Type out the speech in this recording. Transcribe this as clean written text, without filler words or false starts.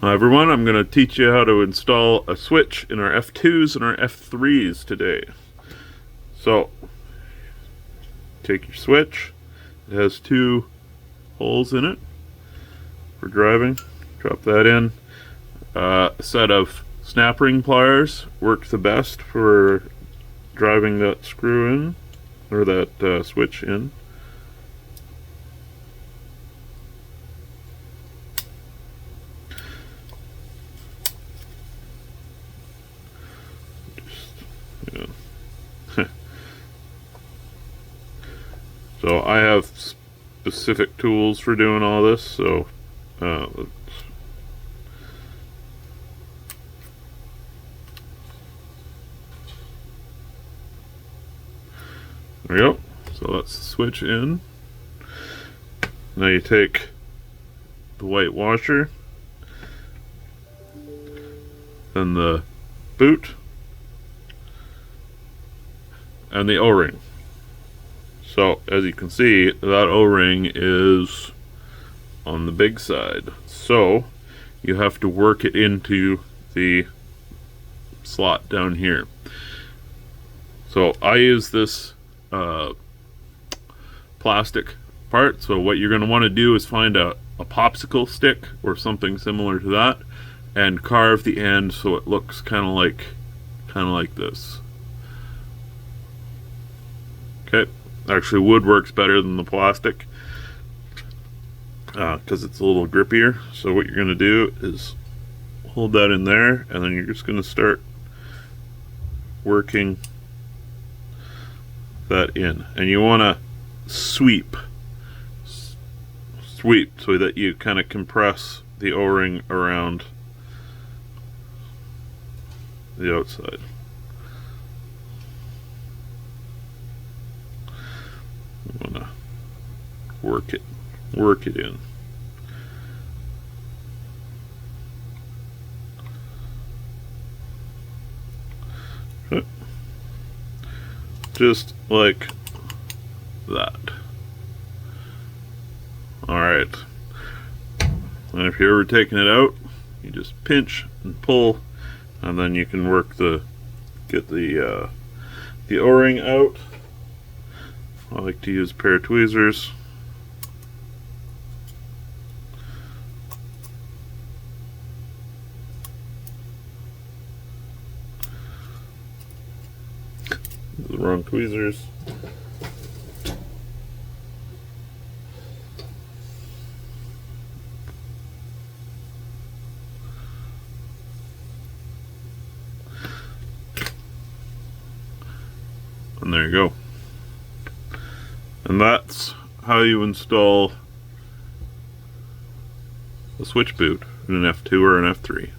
Hi everyone, I'm going to teach you how to install a switch in our F2s and our F3s today. So, take your switch. It has two holes in it for driving. Drop that in. A set of snap ring pliers work the best for driving that screw in, or that switch in. Yeah. So I have specific tools for doing all this, so there we go. So let's switch in. Now you take the white washer, then the boot, and the O-ring. So as you can see, that O-ring is on the big side. So you have to work it into the slot down here. So I use this plastic part. So what you're going to want to do is find a popsicle stick or something similar to that and carve the end so it looks kind of like this. Okay. Actually, wood works better than the plastic because it's a little grippier. So what you're going to do is hold that in there, and then you're just going to start working that in. And you want to sweep so that you kind of compress the O-ring around the outside. I'm gonna work it in. Okay. Just like that. Alright. And if you're ever taking it out, you just pinch and pull, and then you can get the O-ring out. I like to use a pair of tweezers. The wrong tweezers. And there you go. And that's how you install a switch boot in an F2 or an F3.